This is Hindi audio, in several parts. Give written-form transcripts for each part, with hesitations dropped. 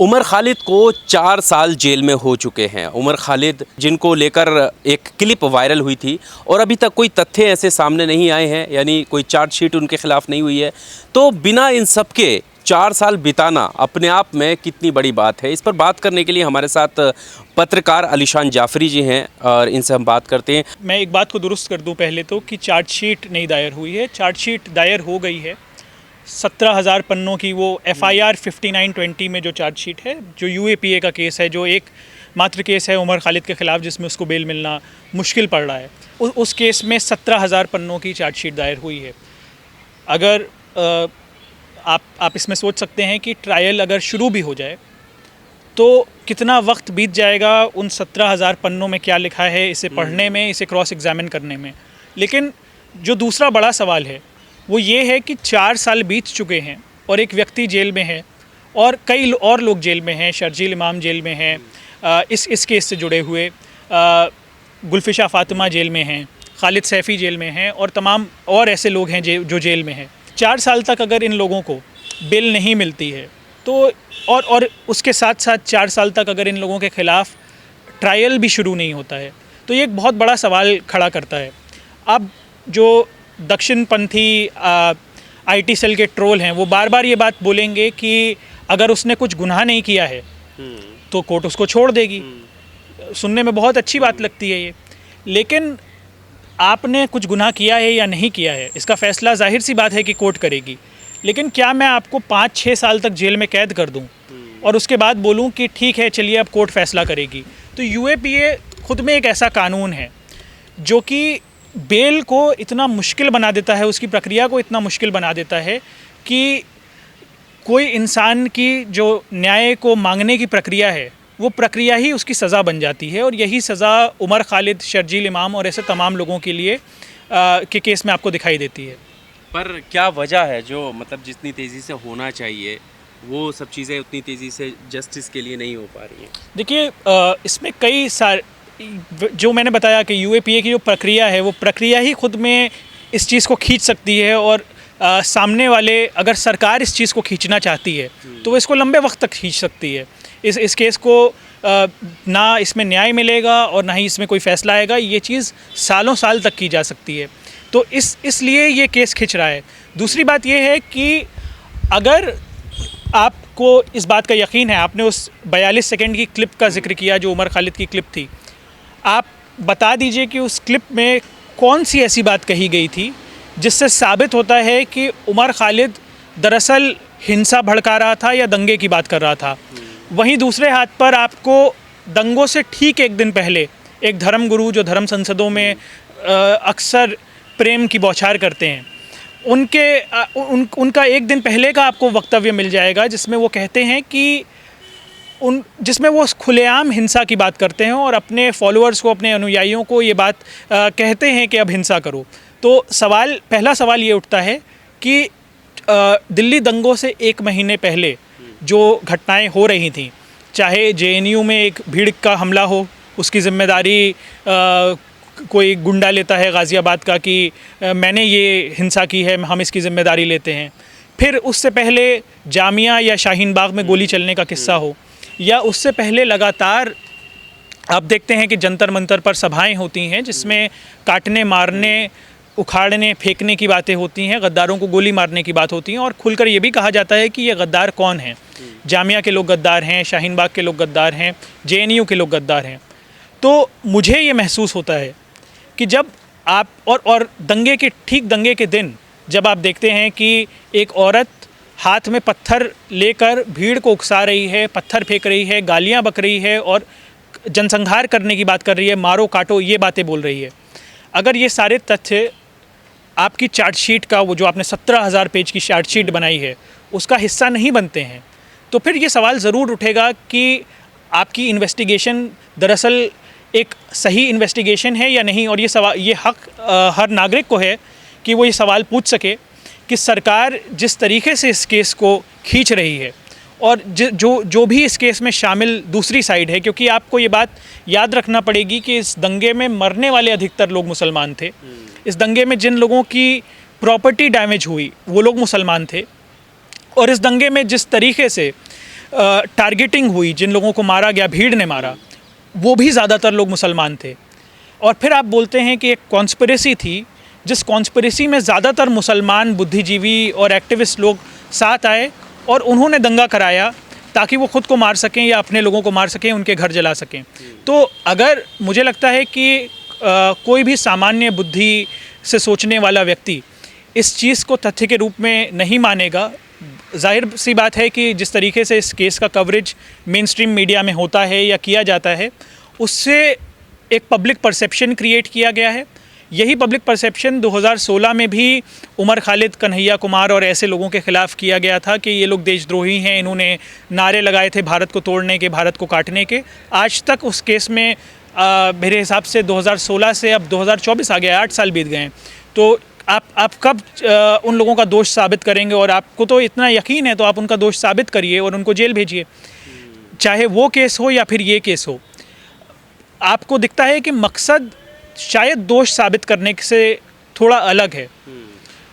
उमर खालिद को 4 साल जेल में हो चुके हैं। उमर खालिद जिनको लेकर एक क्लिप वायरल हुई थी और अभी तक कोई तथ्य ऐसे सामने नहीं आए हैं, यानी कोई चार्जशीट उनके खिलाफ नहीं हुई है। तो बिना इन सब के 4 साल बिताना अपने आप में कितनी बड़ी बात है। इस पर बात करने के लिए हमारे साथ पत्रकार अलीशान जाफरी जी हैं और इनसे हम बात करते हैं। मैं एक बात को दुरुस्त कर दूं पहले तो कि चार्जशीट नहीं दायर हुई है, चार्जशीट दायर हो गई है। 17,000 पन्नों की वो FIR 5920 में जो चार्जशीट है, जो UAPA का केस है, जो एक मात्र केस है उमर खालिद के ख़िलाफ़ जिसमें उसको बेल मिलना मुश्किल पड़ रहा है, उस केस में 17,000 पन्नों की चार्जशीट दायर हुई है। अगर आप इसमें सोच सकते हैं कि ट्रायल अगर शुरू भी हो जाए तो कितना वक्त बीत जाएगा उन 17,000 पन्नों में क्या लिखा है, इसे पढ़ने में, इसे क्रॉस एग्जामिन करने में। लेकिन जो दूसरा बड़ा सवाल है वो ये है कि 4 साल बीत चुके हैं और एक व्यक्ति जेल में है और कई और लोग जेल में हैं। शर्जील इमाम जेल में हैं, इस केस से जुड़े हुए गुलफिशा फ़ातिमा जेल में हैं, खालिद सैफ़ी जेल में हैं और तमाम और ऐसे लोग हैं जो जेल में हैं। 4 साल तक अगर इन लोगों को बेल नहीं मिलती है तो और उसके साथ साथ 4 साल तक अगर इन लोगों के ख़िलाफ़ ट्रायल भी शुरू नहीं होता है तो ये एक बहुत बड़ा सवाल खड़ा करता है। अब जो दक्षिणपंथी IT सेल के ट्रोल हैं वो बार बार ये बात बोलेंगे कि अगर उसने कुछ गुनाह नहीं किया है तो कोर्ट उसको छोड़ देगी। सुनने में बहुत अच्छी बात लगती है ये, लेकिन आपने कुछ गुनाह किया है या नहीं किया है इसका फ़ैसला जाहिर सी बात है कि कोर्ट करेगी। लेकिन क्या मैं आपको 5-6 साल तक जेल में कैद कर दूं और उसके बाद बोलूं कि ठीक है चलिए अब कोर्ट फ़ैसला करेगी? तो UAPA खुद में एक ऐसा कानून है जो कि बेल को इतना मुश्किल बना देता है, उसकी प्रक्रिया को इतना मुश्किल बना देता है कि कोई इंसान की जो न्याय को मांगने की प्रक्रिया है वो प्रक्रिया ही उसकी सज़ा बन जाती है। और यही सज़ा उमर खालिद, शर्जील इमाम और ऐसे तमाम लोगों के लिए के केस में आपको दिखाई देती है। पर क्या वजह है जो मतलब जितनी तेज़ी से होना चाहिए वो सब चीज़ें उतनी तेज़ी से जस्टिस के लिए नहीं हो पा रही हैं? देखिए, इसमें कई सारे जो मैंने बताया कि UAPA की जो प्रक्रिया है वो प्रक्रिया ही खुद में इस चीज़ को खींच सकती है और सामने वाले अगर सरकार इस चीज़ को खींचना चाहती है तो वो इसको लंबे वक्त तक खींच सकती है। इस केस को ना इसमें न्याय मिलेगा और ना ही इसमें कोई फ़ैसला आएगा। ये चीज़ सालों साल तक की जा सकती है, तो इसलिए ये केस खिंच रहा है। दूसरी बात ये है कि अगर आपको इस बात का यकीन है, आपने उस 42 सेकंड की क्लिप का जिक्र किया जो उमर खालिद की क्लिप थी, आप बता दीजिए कि उस क्लिप में कौन सी ऐसी बात कही गई थी जिससे साबित होता है कि उमर खालिद दरअसल हिंसा भड़का रहा था या दंगे की बात कर रहा था। वहीं दूसरे हाथ पर आपको दंगों से ठीक एक दिन पहले एक धर्मगुरु जो धर्म संसदों में अक्सर प्रेम की बौछार करते हैं, उनका एक दिन पहले का आपको वक्तव्य मिल जाएगा जिसमें वो कहते हैं कि जिसमें वो खुलेआम हिंसा की बात करते हैं और अपने फॉलोअर्स को, अपने अनुयायियों को ये बात कहते हैं कि अब हिंसा करो। तो पहला सवाल ये उठता है कि दिल्ली दंगों से 1 महीने पहले जो घटनाएं हो रही थीं, चाहे JNU में एक भीड़ का हमला हो, उसकी ज़िम्मेदारी कोई गुंडा लेता है गाज़ियाबाद का कि मैंने ये हिंसा की है, हम इसकी ज़िम्मेदारी लेते हैं। फिर उससे पहले जामिया या शाहीन बाग में गोली चलने का किस्सा हो, या उससे पहले लगातार आप देखते हैं कि जंतर मंतर पर सभाएं होती हैं जिसमें काटने, मारने, उखाड़ने, फेंकने की बातें होती हैं, गद्दारों को गोली मारने की बात होती है और खुलकर ये भी कहा जाता है कि ये गद्दार कौन हैं। जामिया के लोग गद्दार हैं, शाहीन बाग के लोग गद्दार हैं, JNU के लोग गद्दार हैं। तो मुझे ये महसूस होता है कि जब आप और दंगे के दिन जब आप देखते हैं कि एक औरत हाथ में पत्थर लेकर भीड़ को उकसा रही है, पत्थर फेंक रही है, गालियां बक रही है और जनसंहार करने की बात कर रही है, मारो काटो ये बातें बोल रही है, अगर ये सारे तथ्य आपकी चार्जशीट का, वो जो आपने 17,000 पेज की चार्जशीट बनाई है, उसका हिस्सा नहीं बनते हैं, तो फिर ये सवाल ज़रूर उठेगा कि आपकी इन्वेस्टिगेशन दरअसल एक सही इन्वेस्टिगेशन है या नहीं। और ये हक हर नागरिक को है कि वो ये सवाल पूछ सके कि सरकार जिस तरीके से इस केस को खींच रही है और जो भी इस केस में शामिल दूसरी साइड है, क्योंकि आपको ये बात याद रखना पड़ेगी कि इस दंगे में मरने वाले अधिकतर लोग मुसलमान थे। इस दंगे में जिन लोगों की प्रॉपर्टी डैमेज हुई वो लोग मुसलमान थे और इस दंगे में जिस तरीके से टारगेटिंग हुई, जिन लोगों को मारा गया, भीड़ ने मारा, वो भी ज़्यादातर लोग मुसलमान थे। और फिर आप बोलते हैं कि एक कॉन्स्पिरेसी थी, जिस कॉन्स्पिरेसी में ज़्यादातर मुसलमान बुद्धिजीवी और एक्टिविस्ट लोग साथ आए और उन्होंने दंगा कराया ताकि वो खुद को मार सकें या अपने लोगों को मार सकें, उनके घर जला सकें। तो अगर मुझे लगता है कि कोई भी सामान्य बुद्धि से सोचने वाला व्यक्ति इस चीज़ को तथ्य के रूप में नहीं मानेगा। जाहिर सी बात है कि जिस तरीके से इस केस का कवरेज मेन स्ट्रीम मीडिया में होता है या किया जाता है, उससे एक पब्लिक परसेप्शन क्रिएट किया गया है। यही पब्लिक परसेप्शन 2016 में भी उमर खालिद, कन्हैया कुमार और ऐसे लोगों के ख़िलाफ़ किया गया था कि ये लोग देशद्रोही हैं, इन्होंने नारे लगाए थे भारत को तोड़ने के, भारत को काटने के। आज तक उस केस में मेरे हिसाब से 2016 से अब 2024 आ गया, 8 साल बीत गए हैं। तो आप कब उन लोगों का दोष साबित करेंगे? और आपको तो इतना यकीन है तो आप उनका दोष साबित करिए और उनको जेल भेजिए, चाहे वो केस हो या फिर ये केस हो। आपको दिखता है कि मकसद शायद दोष साबित करने से थोड़ा अलग है,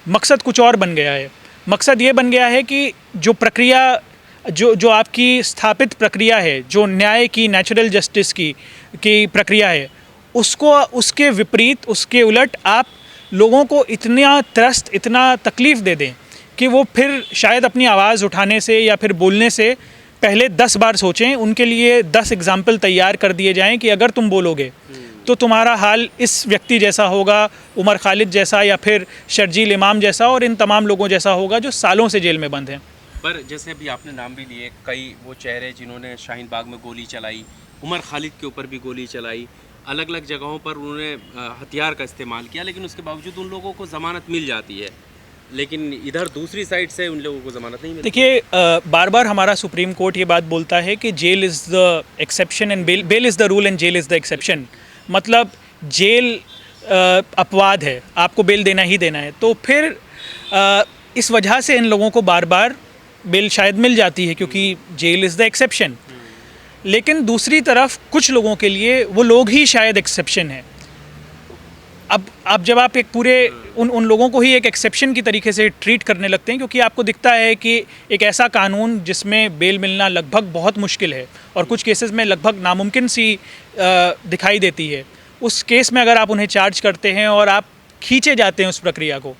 मकसद कुछ और बन गया है। मकसद ये बन गया है कि जो प्रक्रिया, जो आपकी स्थापित प्रक्रिया है, जो न्याय की, नेचुरल जस्टिस की प्रक्रिया है, उसको उसके विपरीत, उसके उलट आप लोगों को इतना त्रस्त, इतना तकलीफ़ दे दें कि वो फिर शायद अपनी आवाज़ उठाने से या फिर बोलने से पहले 10 बार सोचें। उनके लिए 10 एग्जाम्पल तैयार कर दिए जाएं कि अगर तुम बोलोगे तो तुम्हारा हाल इस व्यक्ति जैसा होगा, उमर खालिद जैसा या फिर शर्जील इमाम जैसा और इन तमाम लोगों जैसा होगा जो सालों से जेल में बंद हैं। पर जैसे अभी आपने नाम भी लिए, कई वो चेहरे जिन्होंने शाहीन बाग में गोली चलाई, उमर खालिद के ऊपर भी गोली चलाई, अलग अलग जगहों पर उन्होंने हथियार का इस्तेमाल किया, लेकिन उसके बावजूद उन लोगों को ज़मानत मिल जाती है, लेकिन इधर दूसरी साइड से उन लोगों को ज़मानत नहीं मिलती। देखिए, बार बार हमारा सुप्रीम कोर्ट ये बात बोलता है कि jail is the exception and bail is the rule and jail is the exception. मतलब जेल अपवाद है, आपको बेल देना ही देना है। तो फिर इस वजह से इन लोगों को बार बार बेल शायद मिल जाती है, क्योंकि जेल इज़ द एक्सेप्शन। लेकिन दूसरी तरफ कुछ लोगों के लिए वो लोग ही शायद एक्सेप्शन है। अब जब आप एक पूरे उन लोगों को ही एक एक्सेप्शन की तरीके से ट्रीट करने लगते हैं, क्योंकि आपको दिखता है कि एक ऐसा कानून जिसमें बेल मिलना लगभग बहुत मुश्किल है और कुछ केसेस में लगभग नामुमकिन सी दिखाई देती है, उस केस में अगर आप उन्हें चार्ज करते हैं और आप खींचे जाते हैं उस प्रक्रिया को,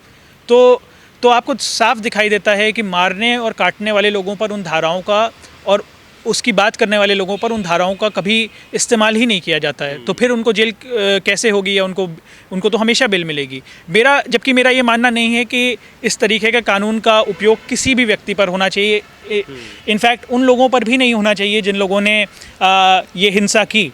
तो आपको साफ दिखाई देता है कि मारने और काटने वाले लोगों पर उन धाराओं का और उसकी बात करने वाले लोगों पर उन धाराओं का कभी इस्तेमाल ही नहीं किया जाता है। तो फिर उनको जेल कैसे होगी या उनको तो हमेशा बेल मिलेगी। जबकि मेरा ये मानना नहीं है कि इस तरीके का कानून का उपयोग किसी भी व्यक्ति पर होना चाहिए। इनफैक्ट उन लोगों पर भी नहीं होना चाहिए जिन लोगों ने ये हिंसा की।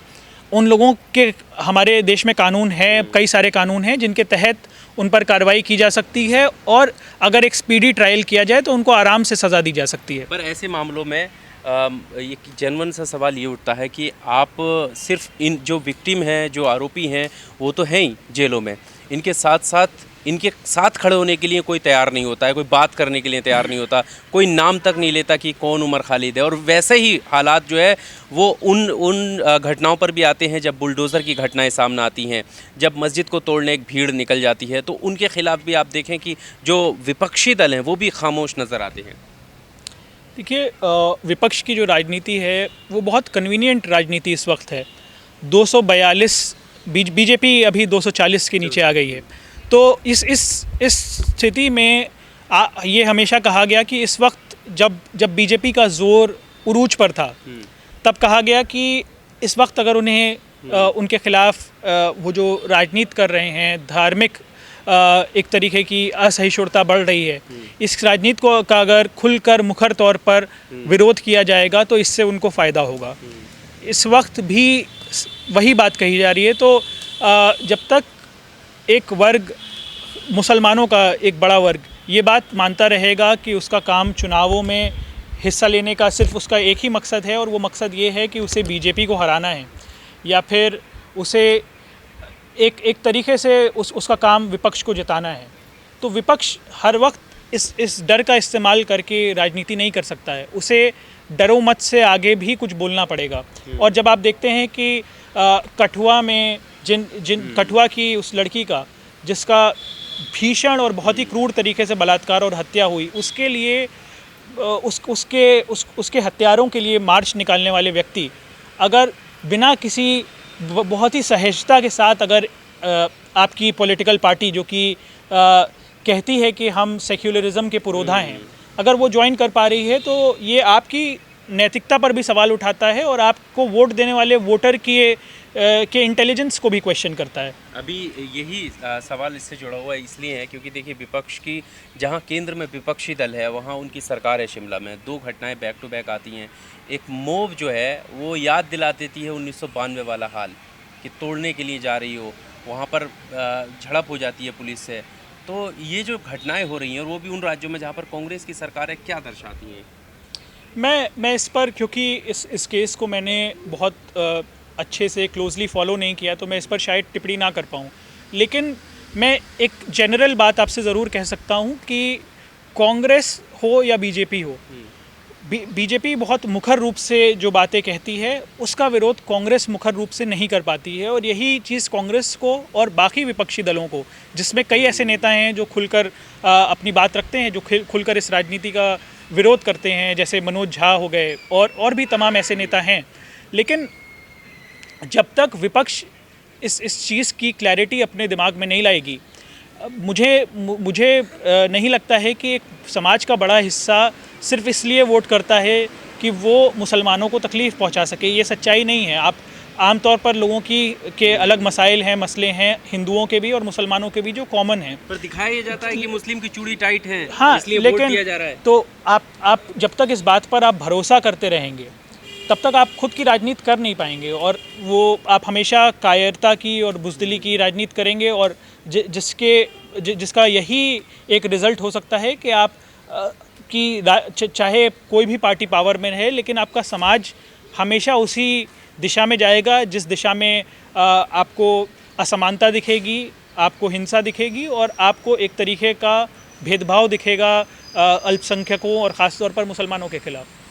उन लोगों के हमारे देश में कानून है, कई सारे कानून हैं जिनके तहत उन पर कार्रवाई की जा सकती है और अगर एक स्पीडी ट्रायल किया जाए तो उनको आराम से सज़ा दी जा सकती है। पर ऐसे मामलों में एक जेन्युइन सा सवाल ये उठता है कि आप सिर्फ इन जो विक्टिम हैं, जो आरोपी हैं, वो तो हैं ही जेलों में, इनके साथ खड़े होने के लिए कोई तैयार नहीं होता है, कोई बात करने के लिए तैयार नहीं होता, कोई नाम तक नहीं लेता कि कौन उमर खालिद है। और वैसे ही हालात जो है वो उन घटनाओं पर भी आते हैं जब बुलडोज़र की घटनाएं सामने आती हैं, जब मस्जिद को तोड़ने एक भीड़ निकल जाती है, तो उनके ख़िलाफ़ भी आप देखें कि जो विपक्षी दल हैं वो भी खामोश नज़र आते हैं। देखिए, विपक्ष की जो राजनीति है वो बहुत कन्वीनियंट राजनीति इस वक्त है। 242 बीजेपी अभी 240 के नीचे आ गई है। तो इस स्थिति में ये हमेशा कहा गया कि इस वक्त जब बीजेपी का जोर उरूज पर था, तब कहा गया कि इस वक्त अगर उन्हें उनके खिलाफ वो जो राजनीति कर रहे हैं, धार्मिक एक तरीके की असहिष्णुता बढ़ रही है, इस राजनीति को का अगर खुलकर मुखर तौर पर विरोध किया जाएगा तो इससे उनको फ़ायदा होगा। इस वक्त भी वही बात कही जा रही है। तो जब तक एक वर्ग, मुसलमानों का एक बड़ा वर्ग, ये बात मानता रहेगा कि उसका काम चुनावों में हिस्सा लेने का सिर्फ उसका एक ही मकसद है और वो मकसद ये है कि उसे बीजेपी को हराना है, या फिर उसे एक तरीके से उसका काम विपक्ष को जिताना है, तो विपक्ष हर वक्त इस डर का इस्तेमाल करके राजनीति नहीं कर सकता है। उसे डरो मत से आगे भी कुछ बोलना पड़ेगा। और जब आप देखते हैं कि कठुआ में कठुआ की उस लड़की का, जिसका भीषण और बहुत ही क्रूर तरीके से बलात्कार और हत्या हुई, उसके लिए उसके हत्यारों के लिए मार्च निकालने वाले व्यक्ति अगर बिना किसी बहुत ही सहजता के साथ अगर आपकी पॉलिटिकल पार्टी जो कि कहती है कि हम सेक्युलरिज्म के पुरोधा हैं, अगर वो ज्वाइन कर पा रही है तो ये आपकी नैतिकता पर भी सवाल उठाता है और आपको वोट देने वाले वोटर के इंटेलिजेंस को भी क्वेश्चन करता है। अभी यही सवाल इससे जुड़ा हुआ इसलिए है क्योंकि देखिए विपक्ष की जहां केंद्र में विपक्षी दल है वहां उनकी सरकार है शिमला में, दो घटनाएं बैक टू बैक आती हैं। एक मोब जो है वो याद दिला देती है 1992 वाला हाल कि तोड़ने के लिए जा रही हो, वहाँ पर झड़प हो जाती है पुलिस से। तो ये जो घटनाएं हो रही हैं और वो भी उन राज्यों में जहाँ पर कांग्रेस की सरकार है, क्या दर्शाती हैं? मैं इस पर, क्योंकि इस केस को मैंने बहुत अच्छे से क्लोजली फॉलो नहीं किया, तो मैं इस पर शायद टिप्पणी ना कर पाऊँ, लेकिन मैं एक जनरल बात आपसे ज़रूर कह सकता हूँ कि कांग्रेस हो या बीजेपी हो, बीजेपी बहुत मुखर रूप से जो बातें कहती है उसका विरोध कांग्रेस मुखर रूप से नहीं कर पाती है। और यही चीज़ कांग्रेस को और बाकी विपक्षी दलों को, जिसमें कई ऐसे नेता हैं जो खुलकर अपनी बात रखते हैं, जो खुलकर इस राजनीति का विरोध करते हैं, जैसे मनोज झा हो गए और भी तमाम ऐसे नेता हैं, लेकिन जब तक विपक्ष इस चीज़ की क्लैरिटी अपने दिमाग में नहीं लाएगी, मुझे नहीं लगता है कि एक समाज का बड़ा हिस्सा सिर्फ इसलिए वोट करता है कि वो मुसलमानों को तकलीफ़ पहुंचा सके। ये सच्चाई नहीं है। आप आमतौर पर लोगों के अलग मसाइल हैं, मसले हैं, हिंदुओं के भी और मुसलमानों के भी, जो कॉमन हैं। पर दिखाया ये जाता है कि मुस्लिम की चूड़ी टाइट है, हाँ, इसलिए लेकिन वोट दिया जा रहा है। तो आप जब तक इस बात पर आप भरोसा करते रहेंगे तब तक आप खुद की राजनीति कर नहीं पाएंगे, और वो आप हमेशा कायरता की और बुज़दिली की राजनीति करेंगे, और जिसका यही एक रिज़ल्ट हो सकता है कि आप चाहे कोई भी पार्टी पावर में रहे, लेकिन आपका समाज हमेशा उसी दिशा में जाएगा जिस दिशा में आपको असमानता दिखेगी, आपको हिंसा दिखेगी और आपको एक तरीके का भेदभाव दिखेगा अल्पसंख्यकों और ख़ास तौर पर मुसलमानों के खिलाफ।